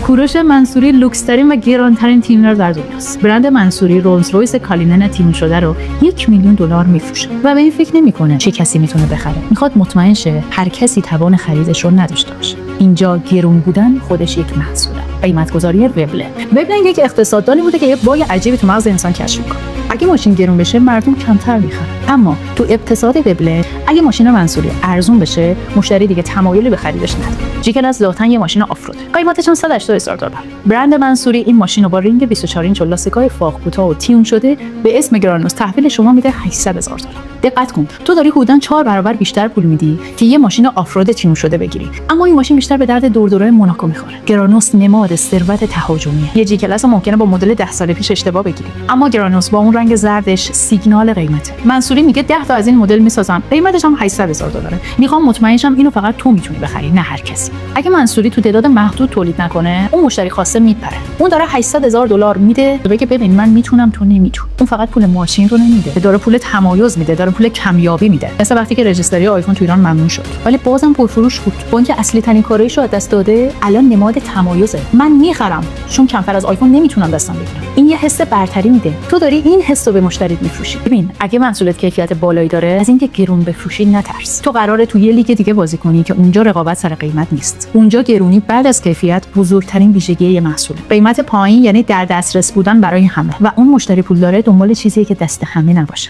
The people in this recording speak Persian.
کوروش منصوری لوکس‌ترین و گرانترین تیونر در دنیاست. برند منصوری رولز رویس کالینن تیون شده رو $1,000,000 میفروشه و به این فکر نمیکنه چه کسی میتونه بخره. میخواد مطمئن شه هر کسی توان خریدش رو نداشته باشه. اینجا گرون بودن خودش یک محصوله. قیمت‌گذاری وبلن یک اقتصاددانی بوده که یه باگ عجیبی تو مغز انسان کشف می‌کنه. اگه ماشین گرون بشه مردم کمتر میخرن، اما تو اقتصاد وبلن اگه ماشین منصوری ارزون بشه مشتری دیگه تمایلی به خریدش نداره. جیکلاس ذاتاً یه ماشین آفرود، قیمتش هم $180,000. برند منصوری این ماشین رو با رینگ 24 اینچ و لاستیک‌های فاق کوتاه و تیون شده به اسم گرانوس تحویل شما میده $800,000. دقت کن، تو داری حدوداً 4 برابر بیشتر پول میدی که یه ماشین آفرود تیون شده بگیری، اما این ماشین بیشتر به درد دوردورای موناکو میخوره. گرانوس نماد ثروت تهاجمیه. یه جیکلاس ممکنه با مدل 10 سال پیش اشتباه بگیری، اما گرانوس با اون رنگ زردش سیگنال قیمته. منصوری میگه 10 تا از این مدل میسازم، قیمتش هم $800,000. میخوام مطمئن شم اینو فقط تو میتونی بخری، نه هر کسی. اگه منصوری تو تعداد محدود تولید نکنه، اون مشتری خاصه میپره. اون داره $800,000 میده بگه ببین من میتونم تو نمیتونی. اون فقط پول ماشین رو نمیده، داره پول تمایز میده، داره پول کمیابی میده. مثلا وقتی که رجیستری آیفون تو ایران ممنوع شد ولی بازم پرفروش بود، با اینکه اصلی ترین کارایش رو از دست داده، الان نماد تمایزه. من میخرم چون کمتر از آیفون نمیتونم دستم بگیرم. این یه حس برتری میده. تو داری این حس رو به مشتریت میفروشی. ببین اگه محصولت کیفیت بالایی داره، از اینکه گرون بفروشی نترس. تو قراره تو یه لیگ دیگه بازی کنی که اونجا رقابت سر قیمت نیست. اونجا گرونی بعد از کیفیت بزرگترین ویژگی یه محصوله. قیمت پایین یعنی در دسترس بودن برای همه و اون مشتری پولدار دنبال چیزیه که دست همه نباشه.